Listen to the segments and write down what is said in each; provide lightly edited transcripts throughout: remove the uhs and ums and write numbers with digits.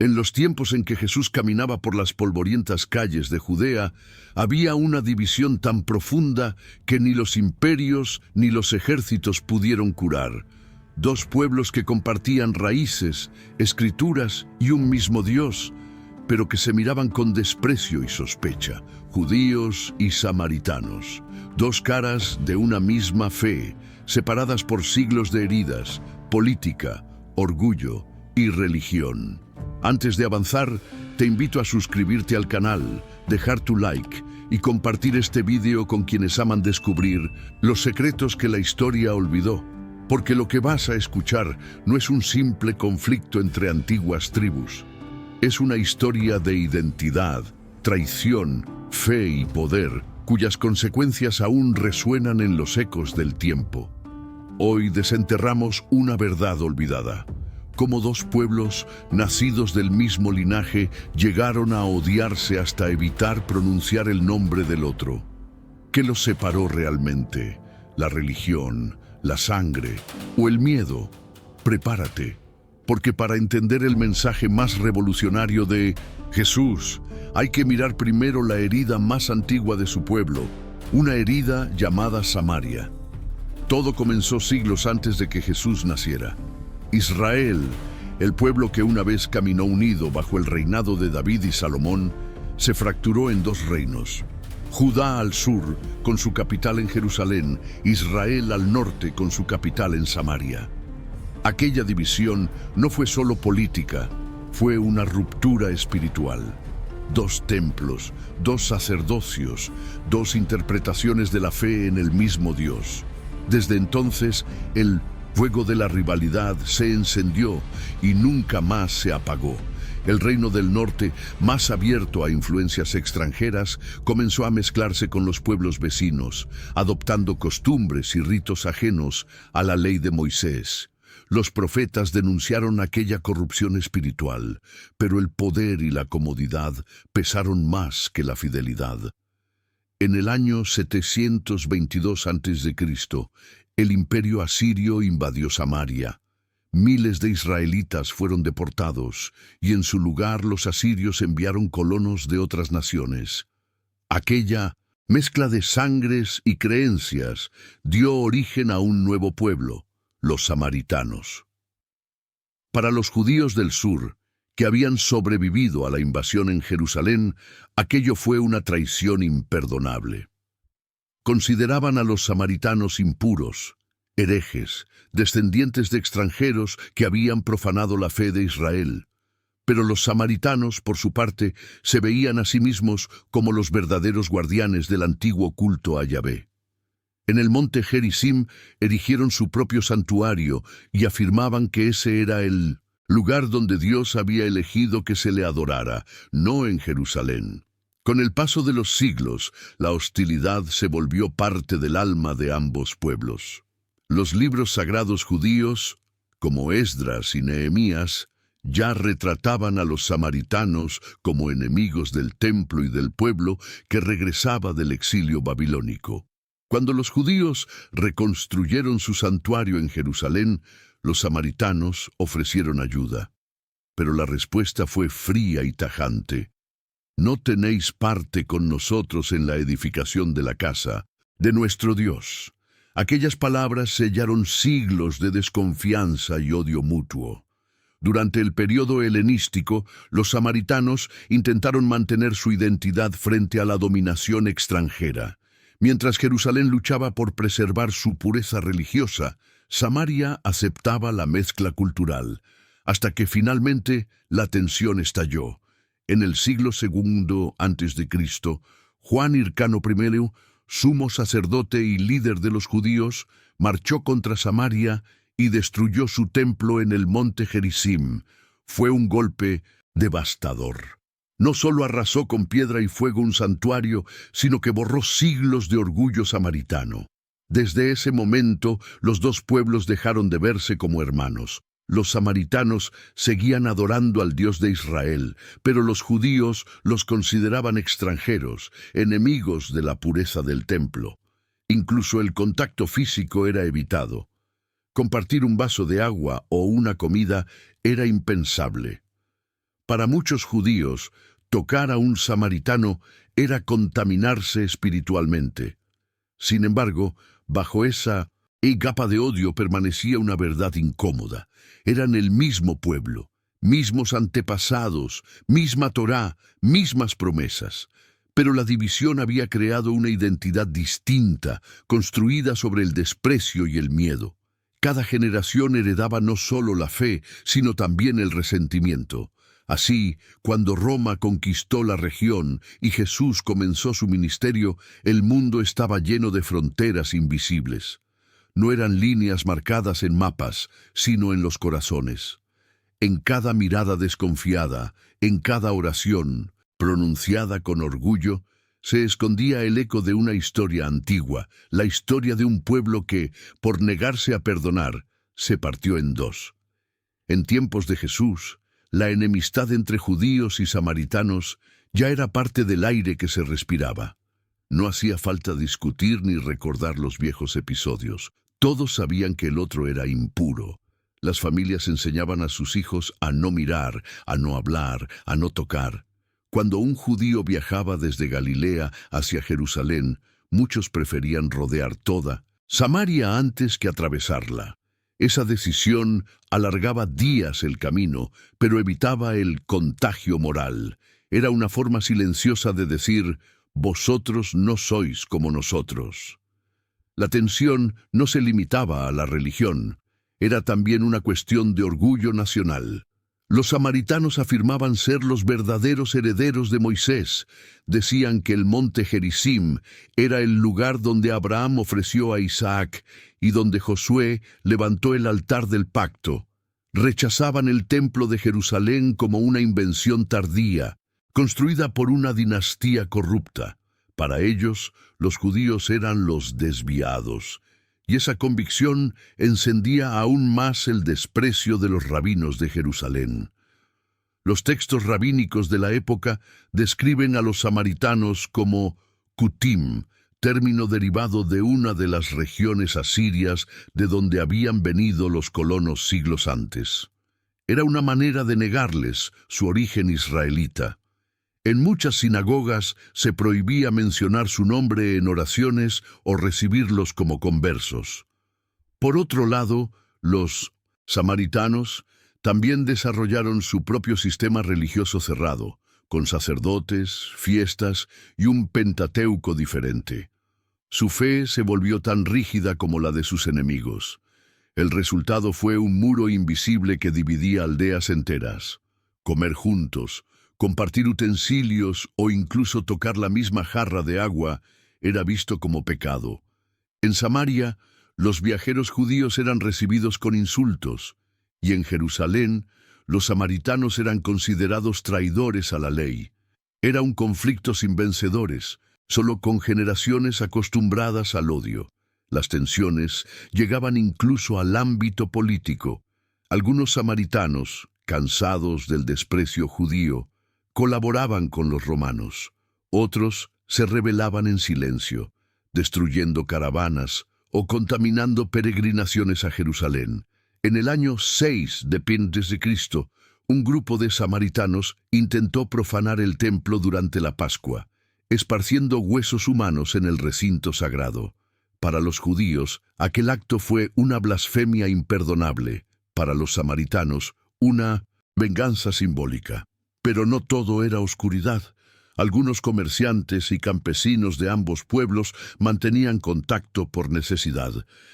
En los tiempos en que Jesús caminaba por las polvorientas calles de Judea, había una división tan profunda que ni los imperios ni los ejércitos pudieron curar. Dos pueblos que compartían raíces, escrituras y un mismo Dios, pero que se miraban con desprecio y sospecha, judíos y samaritanos. Dos caras de una misma fe, separadas por siglos de heridas, política, orgullo y religión. Antes de avanzar, te invito a suscribirte al canal, dejar tu like y compartir este vídeo con quienes aman descubrir los secretos que la historia olvidó. Porque lo que vas a escuchar no es un simple conflicto entre antiguas tribus. Es una historia de identidad, traición, fe y poder, cuyas consecuencias aún resuenan en los ecos del tiempo. Hoy desenterramos una verdad olvidada. Cómo dos pueblos, nacidos del mismo linaje, llegaron a odiarse hasta evitar pronunciar el nombre del otro. ¿Qué los separó realmente? ¿La religión, la sangre o el miedo? Prepárate, porque para entender el mensaje más revolucionario de Jesús, hay que mirar primero la herida más antigua de su pueblo, una herida llamada Samaria. Todo comenzó siglos antes de que Jesús naciera. Israel, el pueblo que una vez caminó unido bajo el reinado de David y Salomón, se fracturó en dos reinos. Judá al sur, con su capital en Jerusalén, Israel al norte, con su capital en Samaria. Aquella división no fue solo política, fue una ruptura espiritual. Dos templos, dos sacerdocios, dos interpretaciones de la fe en el mismo Dios. Desde entonces, el fuego de la rivalidad se encendió y nunca más se apagó. El reino del norte, más abierto a influencias extranjeras, comenzó a mezclarse con los pueblos vecinos, adoptando costumbres y ritos ajenos a la ley de Moisés. Los profetas denunciaron aquella corrupción espiritual, pero el poder y la comodidad pesaron más que la fidelidad. En el año 722 a.C., el imperio asirio invadió Samaria. Miles de israelitas fueron deportados y en su lugar los asirios enviaron colonos de otras naciones. Aquella mezcla de sangres y creencias dio origen a un nuevo pueblo, los samaritanos. Para los judíos del sur, que habían sobrevivido a la invasión en Jerusalén, aquello fue una traición imperdonable. Consideraban a los samaritanos impuros, herejes, descendientes de extranjeros que habían profanado la fe de Israel. Pero los samaritanos, por su parte, se veían a sí mismos como los verdaderos guardianes del antiguo culto a Yahvé. En el monte Gerizim erigieron su propio santuario y afirmaban que ese era el lugar donde Dios había elegido que se le adorara, no en Jerusalén. Con el paso de los siglos, la hostilidad se volvió parte del alma de ambos pueblos. Los libros sagrados judíos, como Esdras y Nehemías, ya retrataban a los samaritanos como enemigos del templo y del pueblo que regresaba del exilio babilónico. Cuando los judíos reconstruyeron su santuario en Jerusalén, los samaritanos ofrecieron ayuda. Pero la respuesta fue fría y tajante. No tenéis parte con nosotros en la edificación de la casa de nuestro Dios. Aquellas palabras sellaron siglos de desconfianza y odio mutuo. Durante el periodo helenístico, los samaritanos intentaron mantener su identidad frente a la dominación extranjera. Mientras Jerusalén luchaba por preservar su pureza religiosa, Samaria aceptaba la mezcla cultural, hasta que finalmente la tensión estalló. En el siglo II a.C., Juan Hircano I, sumo sacerdote y líder de los judíos, marchó contra Samaria y destruyó su templo en el monte Gerizim. Fue un golpe devastador. No solo arrasó con piedra y fuego un santuario, sino que borró siglos de orgullo samaritano. Desde ese momento, los dos pueblos dejaron de verse como hermanos. Los samaritanos seguían adorando al Dios de Israel, pero los judíos los consideraban extranjeros, enemigos de la pureza del templo. Incluso el contacto físico era evitado. Compartir un vaso de agua o una comida era impensable. Para muchos judíos, tocar a un samaritano era contaminarse espiritualmente. Sin embargo, bajo esa capa de odio permanecía una verdad incómoda. Eran el mismo pueblo, mismos antepasados, misma Torá, mismas promesas. Pero la división había creado una identidad distinta, construida sobre el desprecio y el miedo. Cada generación heredaba no solo la fe, sino también el resentimiento. Así, cuando Roma conquistó la región y Jesús comenzó su ministerio, el mundo estaba lleno de fronteras invisibles. No eran líneas marcadas en mapas, sino en los corazones. En cada mirada desconfiada, en cada oración, pronunciada con orgullo, se escondía el eco de una historia antigua, la historia de un pueblo que, por negarse a perdonar, se partió en dos. En tiempos de Jesús, la enemistad entre judíos y samaritanos ya era parte del aire que se respiraba. No hacía falta discutir ni recordar los viejos episodios. Todos sabían que el otro era impuro. Las familias enseñaban a sus hijos a no mirar, a no hablar, a no tocar. Cuando un judío viajaba desde Galilea hacia Jerusalén, muchos preferían rodear toda Samaria antes que atravesarla. Esa decisión alargaba días el camino, pero evitaba el contagio moral. Era una forma silenciosa de decir, vosotros no sois como nosotros. La tensión no se limitaba a la religión, era también una cuestión de orgullo nacional. Los samaritanos afirmaban ser los verdaderos herederos de Moisés. Decían que el monte Gerizim era el lugar donde Abraham ofreció a Isaac y donde Josué levantó el altar del pacto. Rechazaban el templo de Jerusalén como una invención tardía, construida por una dinastía corrupta. Para ellos, los judíos eran los desviados, y esa convicción encendía aún más el desprecio de los rabinos de Jerusalén. Los textos rabínicos de la época describen a los samaritanos como Kutim, término derivado de una de las regiones asirias de donde habían venido los colonos siglos antes. Era una manera de negarles su origen israelita. En muchas sinagogas se prohibía mencionar su nombre en oraciones o recibirlos como conversos. Por otro lado, los samaritanos también desarrollaron su propio sistema religioso cerrado, con sacerdotes, fiestas y un pentateuco diferente. Su fe se volvió tan rígida como la de sus enemigos. El resultado fue un muro invisible que dividía aldeas enteras. Comer juntos, compartir utensilios o incluso tocar la misma jarra de agua era visto como pecado. En Samaria, los viajeros judíos eran recibidos con insultos, y en Jerusalén, los samaritanos eran considerados traidores a la ley. Era un conflicto sin vencedores, solo con generaciones acostumbradas al odio. Las tensiones llegaban incluso al ámbito político. Algunos samaritanos, cansados del desprecio judío, colaboraban con los romanos. Otros se rebelaban en silencio, destruyendo caravanas o contaminando peregrinaciones a Jerusalén. En el año 6 antes de Cristo, un grupo de samaritanos intentó profanar el templo durante la Pascua, esparciendo huesos humanos en el recinto sagrado. Para los judíos, aquel acto fue una blasfemia imperdonable. Para los samaritanos, una venganza simbólica. Pero no todo era oscuridad. Algunos comerciantes y campesinos de ambos pueblos mantenían contacto por necesidad.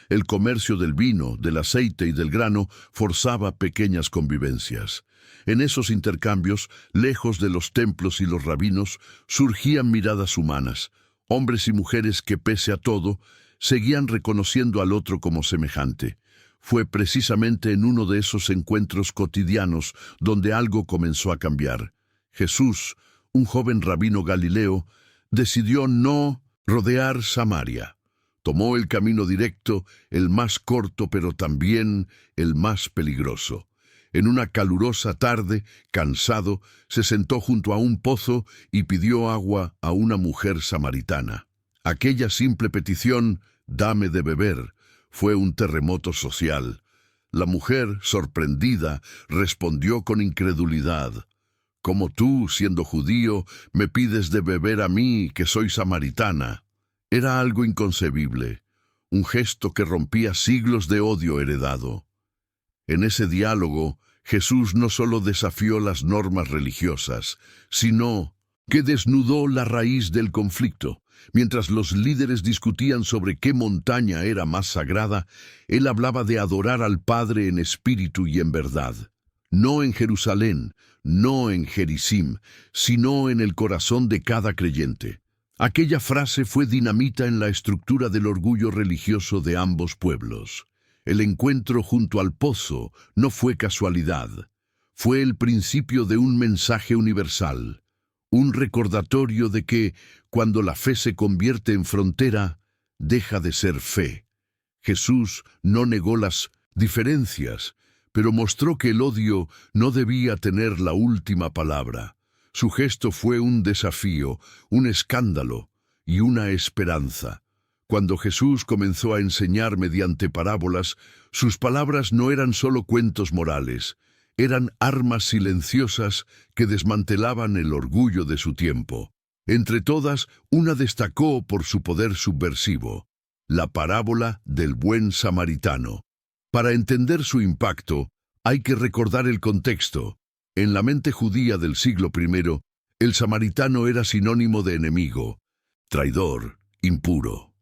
El comercio del vino, del aceite y del grano forzaba pequeñas convivencias. En esos intercambios, lejos de los templos y los rabinos, surgían miradas humanas, hombres y mujeres que, pese a todo, seguían reconociendo al otro como semejante. Fue precisamente en uno de esos encuentros cotidianos donde algo comenzó a cambiar. Jesús, un joven rabino galileo, decidió no rodear Samaria. Tomó el camino directo, el más corto pero también el más peligroso. En una calurosa tarde, cansado, se sentó junto a un pozo y pidió agua a una mujer samaritana. Aquella simple petición, «Dame de beber», fue un terremoto social. La mujer, sorprendida, respondió con incredulidad, Como tú, siendo judío, me pides de beber a mí, que soy samaritana. Era algo inconcebible, un gesto que rompía siglos de odio heredado. En ese diálogo, Jesús no solo desafió las normas religiosas, sino que desnudó la raíz del conflicto. Mientras los líderes discutían sobre qué montaña era más sagrada, él hablaba de adorar al Padre en espíritu y en verdad. No en Jerusalén, no en Gerizim, sino en el corazón de cada creyente. Aquella frase fue dinamita en la estructura del orgullo religioso de ambos pueblos. El encuentro junto al pozo no fue casualidad. Fue el principio de un mensaje universal. Un recordatorio de que, cuando la fe se convierte en frontera, deja de ser fe. Jesús no negó las diferencias, pero mostró que el odio no debía tener la última palabra. Su gesto fue un desafío, un escándalo y una esperanza. Cuando Jesús comenzó a enseñar mediante parábolas, sus palabras no eran solo cuentos morales, eran armas silenciosas que desmantelaban el orgullo de su tiempo. Entre todas, una destacó por su poder subversivo: la parábola del buen samaritano. Para entender su impacto, hay que recordar el contexto. En la mente judía del siglo I, el samaritano era sinónimo de enemigo, traidor, impuro.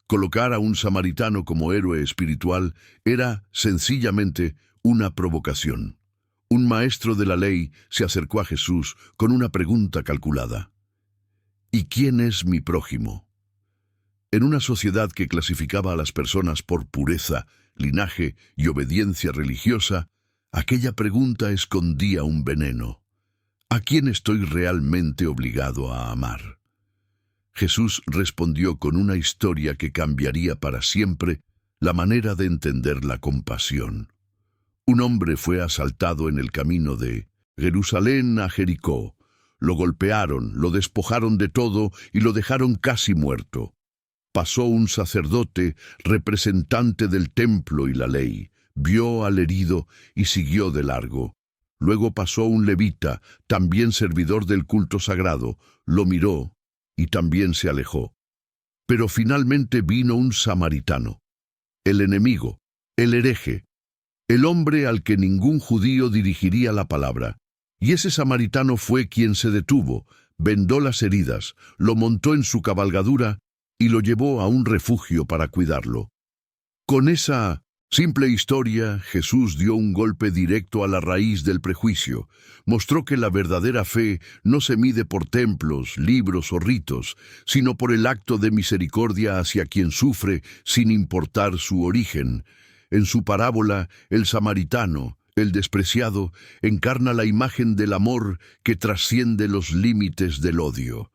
Colocar a un samaritano como héroe espiritual era, sencillamente, una provocación. Un maestro de la ley se acercó a Jesús con una pregunta calculada: ¿y quién es mi prójimo? En una sociedad que clasificaba a las personas por pureza, linaje y obediencia religiosa, aquella pregunta escondía un veneno. ¿A quién estoy realmente obligado a amar? Jesús respondió con una historia que cambiaría para siempre la manera de entender la compasión. Un hombre fue asaltado en el camino de Jerusalén a Jericó. Lo golpearon, lo despojaron de todo y lo dejaron casi muerto. Pasó un sacerdote, representante del templo y la ley, vio al herido y siguió de largo. Luego pasó un levita, también servidor del culto sagrado, lo miró y también se alejó. Pero finalmente vino un samaritano, el enemigo, el hereje, el hombre al que ningún judío dirigiría la palabra. Y ese samaritano fue quien se detuvo, vendó las heridas, lo montó en su cabalgadura y lo llevó a un refugio para cuidarlo. Con esa simple historia, Jesús dio un golpe directo a la raíz del prejuicio. Mostró que la verdadera fe no se mide por templos, libros o ritos, sino por el acto de misericordia hacia quien sufre sin importar su origen. En su parábola, el samaritano, el despreciado, encarna la imagen del amor que trasciende los límites del odio.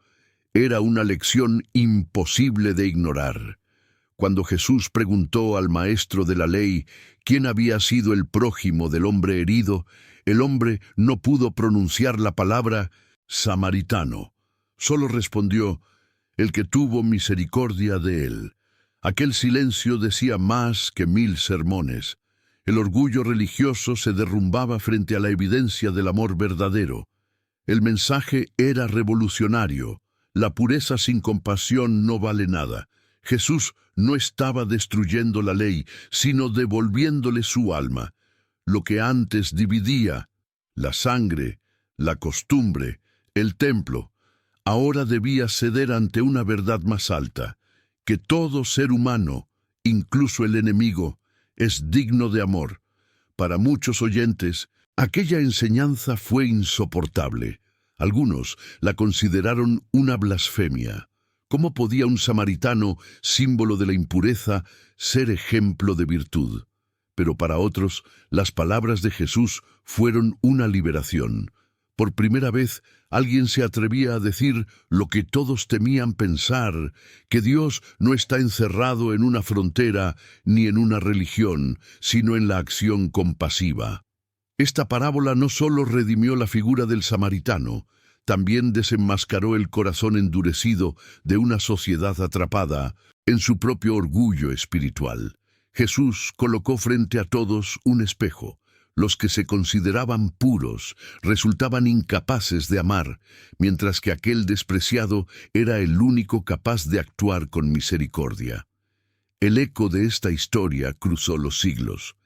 Era una lección imposible de ignorar. Cuando Jesús preguntó al maestro de la ley quién había sido el prójimo del hombre herido, el hombre no pudo pronunciar la palabra samaritano. Solo respondió: el que tuvo misericordia de él. Aquel silencio decía más que 1000 sermones. El orgullo religioso se derrumbaba frente a la evidencia del amor verdadero. El mensaje era revolucionario. La pureza sin compasión no vale nada. Jesús no estaba destruyendo la ley, sino devolviéndole su alma. Lo que antes dividía, la sangre, la costumbre, el templo, ahora debía ceder ante una verdad más alta: que todo ser humano, incluso el enemigo, es digno de amor. Para muchos oyentes, aquella enseñanza fue insoportable. Algunos la consideraron una blasfemia. ¿Cómo podía un samaritano, símbolo de la impureza, ser ejemplo de virtud? Pero para otros, las palabras de Jesús fueron una liberación. Por primera vez, alguien se atrevía a decir lo que todos temían pensar: que Dios no está encerrado en una frontera ni en una religión, sino en la acción compasiva. Esta parábola no solo redimió la figura del samaritano, también desenmascaró el corazón endurecido de una sociedad atrapada en su propio orgullo espiritual. Jesús colocó frente a todos un espejo. Los que se consideraban puros resultaban incapaces de amar, mientras que aquel despreciado era el único capaz de actuar con misericordia. El eco de esta historia cruzó los siglos.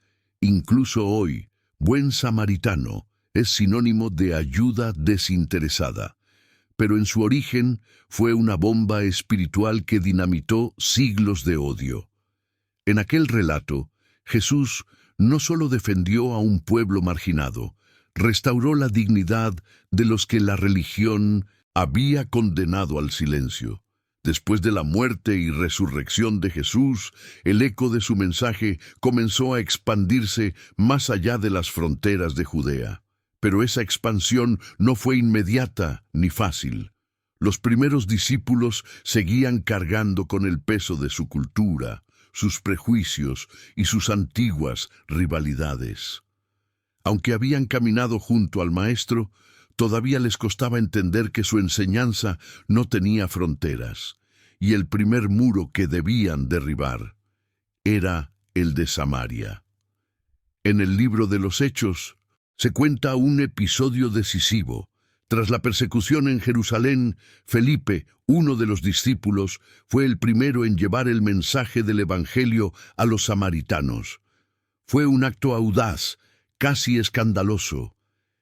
Incluso hoy, buen samaritano es sinónimo de ayuda desinteresada, pero en su origen fue una bomba espiritual que dinamitó siglos de odio. En aquel relato, Jesús no solo defendió a un pueblo marginado, restauró la dignidad de los que la religión había condenado al silencio. Después de la muerte y resurrección de Jesús, el eco de su mensaje comenzó a expandirse más allá de las fronteras de Judea. Pero esa expansión no fue inmediata ni fácil. Los primeros discípulos seguían cargando con el peso de su cultura, sus prejuicios y sus antiguas rivalidades. Aunque habían caminado junto al Maestro, todavía les costaba entender que su enseñanza no tenía fronteras, y el primer muro que debían derribar era el de Samaria. En el libro de los Hechos se cuenta un episodio decisivo. Tras la persecución en Jerusalén, Felipe, uno de los discípulos, fue el primero en llevar el mensaje del Evangelio a los samaritanos. Fue un acto audaz, casi escandaloso.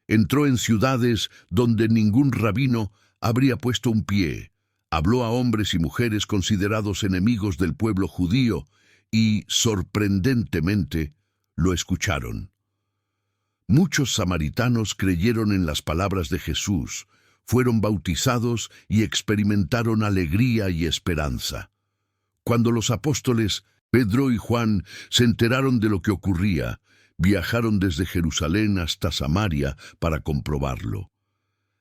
Entró en ciudades donde ningún rabino habría puesto un pie. Habló a hombres y mujeres considerados enemigos del pueblo judío y, sorprendentemente, lo escucharon. Muchos samaritanos creyeron en las palabras de Jesús, fueron bautizados y experimentaron alegría y esperanza. Cuando los apóstoles, Pedro y Juan, se enteraron de lo que ocurría, viajaron desde Jerusalén hasta Samaria para comprobarlo.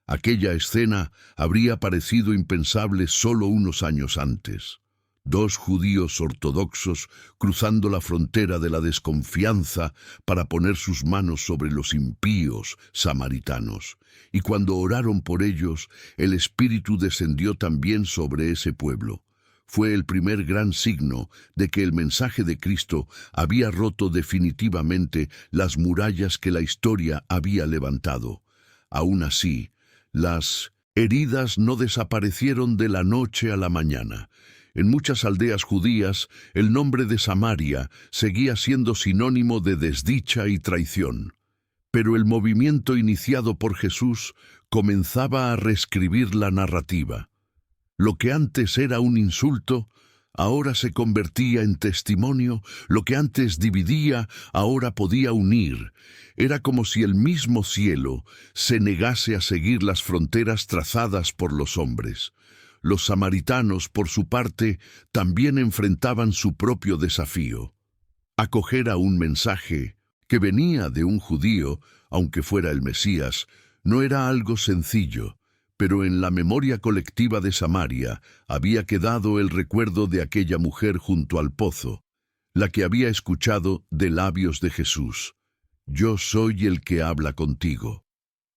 Aquella escena habría parecido impensable solo unos años antes. Dos judíos ortodoxos cruzando la frontera de la desconfianza para poner sus manos sobre los impíos samaritanos. Y cuando oraron por ellos, el Espíritu descendió también sobre ese pueblo. Fue el primer gran signo de que el mensaje de Cristo había roto definitivamente las murallas que la historia había levantado. Aún así, las heridas no desaparecieron de la noche a la mañana. En muchas aldeas judías, el nombre de Samaria seguía siendo sinónimo de desdicha y traición. Pero el movimiento iniciado por Jesús comenzaba a reescribir la narrativa. Lo que antes era un insulto, ahora se convertía en testimonio. Lo que antes dividía, ahora podía unir. Era como si el mismo cielo se negase a seguir las fronteras trazadas por los hombres. Los samaritanos, por su parte, también enfrentaban su propio desafío. Acoger a un mensaje que venía de un judío, aunque fuera el Mesías, no era algo sencillo, pero en la memoria colectiva de Samaria había quedado el recuerdo de aquella mujer junto al pozo, la que había escuchado de labios de Jesús: «Yo soy el que habla contigo».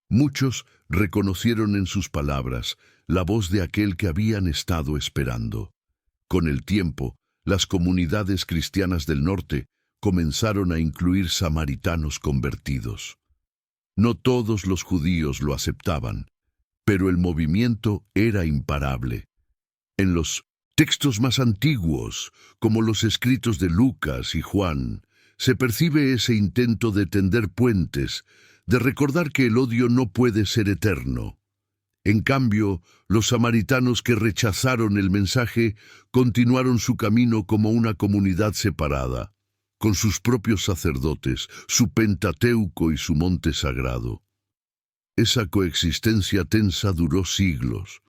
Muchos reconocieron en sus palabras la voz de aquel que habían estado esperando. Con el tiempo, las comunidades cristianas del norte comenzaron a incluir samaritanos convertidos. No todos los judíos lo aceptaban, pero el movimiento era imparable. En los textos más antiguos, como los escritos de Lucas y Juan, se percibe ese intento de tender puentes, de recordar que el odio no puede ser eterno. En cambio, los samaritanos que rechazaron el mensaje continuaron su camino como una comunidad separada, con sus propios sacerdotes, su Pentateuco y su monte sagrado. Esa coexistencia tensa duró siglos.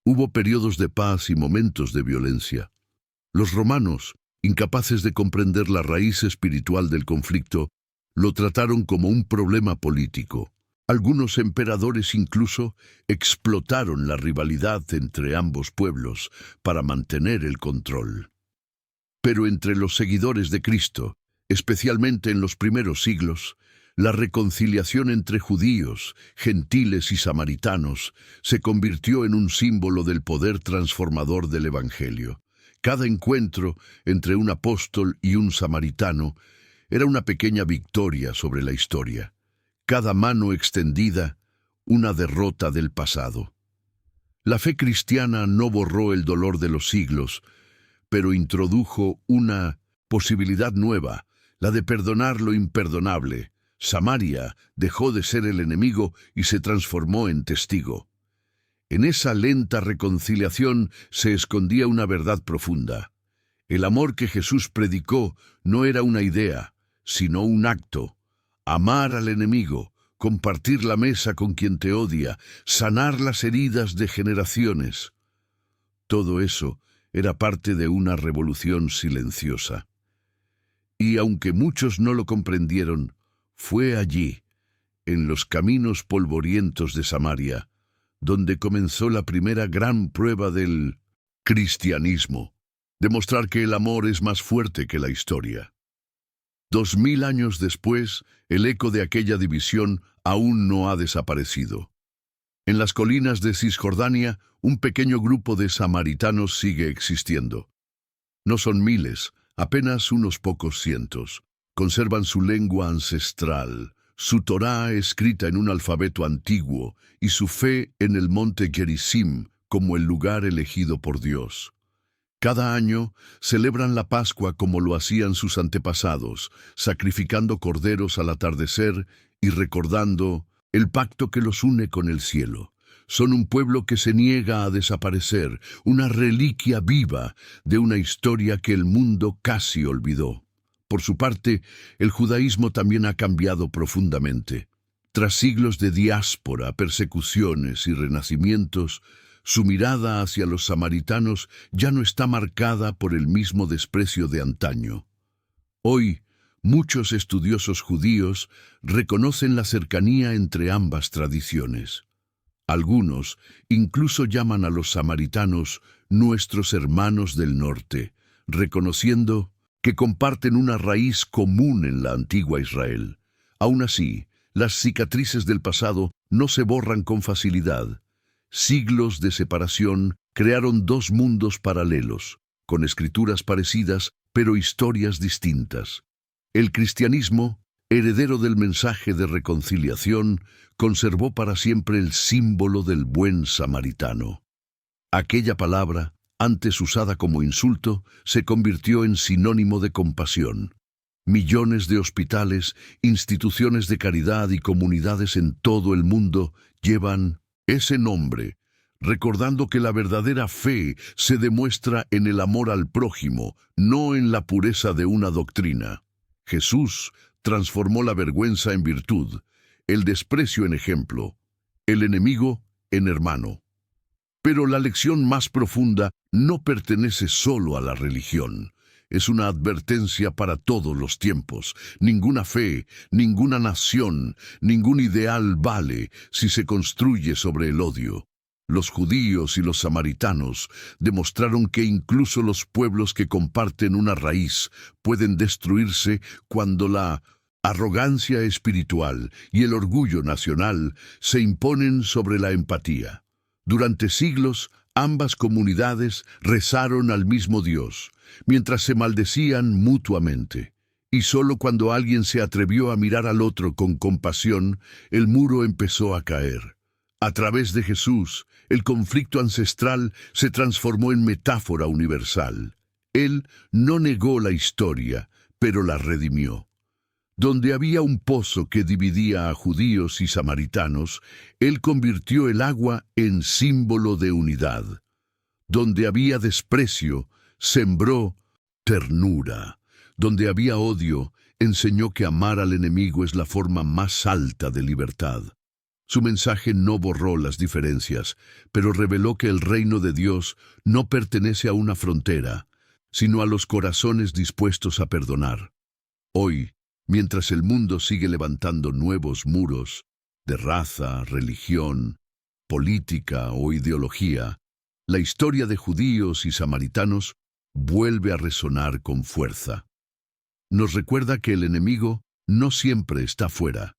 Hubo periodos de paz y momentos de violencia. Los romanos, incapaces de comprender la raíz espiritual del conflicto, lo trataron como un problema político. Algunos emperadores incluso explotaron la rivalidad entre ambos pueblos para mantener el control. Pero entre los seguidores de Cristo, especialmente en los primeros siglos, la reconciliación entre judíos, gentiles y samaritanos se convirtió en un símbolo del poder transformador del Evangelio. Cada encuentro entre un apóstol y un samaritano era una pequeña victoria sobre la historia. Cada mano extendida, una derrota del pasado. La fe cristiana no borró el dolor de los siglos, pero introdujo una posibilidad nueva, la de perdonar lo imperdonable. Samaria dejó de ser el enemigo y se transformó en testigo. En esa lenta reconciliación se escondía una verdad profunda. El amor que Jesús predicó no era una idea, sino un acto. Amar al enemigo, compartir la mesa con quien te odia, sanar las heridas de generaciones. Todo eso era parte de una revolución silenciosa. Y aunque muchos no lo comprendieron, fue allí, en los caminos polvorientos de Samaria, donde comenzó la primera gran prueba del cristianismo, demostrar que el amor es más fuerte que la historia. 2000 años después, el eco de aquella división aún no ha desaparecido. En las colinas de Cisjordania, un pequeño grupo de samaritanos sigue existiendo. No son miles, apenas unos pocos cientos. Conservan su lengua ancestral, su Torá escrita en un alfabeto antiguo y su fe en el monte Gerizim como el lugar elegido por Dios. Cada año celebran la Pascua como lo hacían sus antepasados, sacrificando corderos al atardecer y recordando el pacto que los une con el cielo. Son un pueblo que se niega a desaparecer, una reliquia viva de una historia que el mundo casi olvidó. Por su parte, el judaísmo también ha cambiado profundamente. Tras siglos de diáspora, persecuciones y renacimientos, su mirada hacia los samaritanos ya no está marcada por el mismo desprecio de antaño. Hoy, muchos estudiosos judíos reconocen la cercanía entre ambas tradiciones. Algunos incluso llaman a los samaritanos nuestros hermanos del norte, reconociendo que comparten una raíz común en la antigua Israel. Aún así, las cicatrices del pasado no se borran con facilidad. Siglos de separación crearon dos mundos paralelos, con escrituras parecidas, pero historias distintas. El cristianismo, heredero del mensaje de reconciliación, conservó para siempre el símbolo del buen samaritano. Aquella palabra, antes usada como insulto, se convirtió en sinónimo de compasión. Millones de hospitales, instituciones de caridad y comunidades en todo el mundo llevan ese nombre, recordando que la verdadera fe se demuestra en el amor al prójimo, no en la pureza de una doctrina. Jesús transformó la vergüenza en virtud, el desprecio en ejemplo, el enemigo en hermano. Pero la lección más profunda no pertenece solo a la religión. Es una advertencia para todos los tiempos. Ninguna fe, ninguna nación, ningún ideal vale si se construye sobre el odio. Los judíos y los samaritanos demostraron que incluso los pueblos que comparten una raíz pueden destruirse cuando la arrogancia espiritual y el orgullo nacional se imponen sobre la empatía. Durante siglos, ambas comunidades rezaron al mismo Dios, mientras se maldecían mutuamente. Y solo cuando alguien se atrevió a mirar al otro con compasión, el muro empezó a caer. A través de Jesús, el conflicto ancestral se transformó en metáfora universal. Él no negó la historia, pero la redimió. Donde había un pozo que dividía a judíos y samaritanos, Él convirtió el agua en símbolo de unidad. Donde había desprecio, sembró ternura. Donde había odio, enseñó que amar al enemigo es la forma más alta de libertad. Su mensaje no borró las diferencias, pero reveló que el reino de Dios no pertenece a una frontera, sino a los corazones dispuestos a perdonar. Hoy, mientras el mundo sigue levantando nuevos muros de raza, religión, política o ideología, la historia de judíos y samaritanos vuelve a resonar con fuerza. Nos recuerda que el enemigo no siempre está fuera.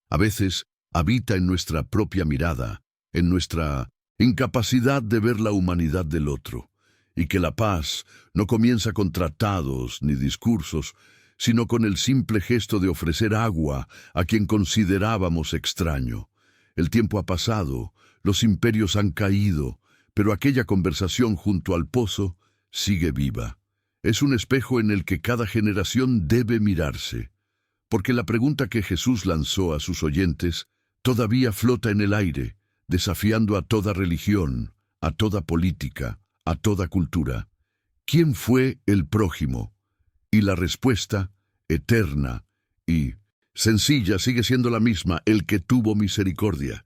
A veces habita en nuestra propia mirada, en nuestra incapacidad de ver la humanidad del otro, y que la paz no comienza con tratados ni discursos, sino con el simple gesto de ofrecer agua a quien considerábamos extraño. El tiempo ha pasado, los imperios han caído, pero aquella conversación junto al pozo sigue viva. Es un espejo en el que cada generación debe mirarse, porque la pregunta que Jesús lanzó a sus oyentes todavía flota en el aire, desafiando a toda religión, a toda política, a toda cultura. ¿Quién fue el prójimo? Y la respuesta, eterna y sencilla, sigue siendo la misma: el que tuvo misericordia.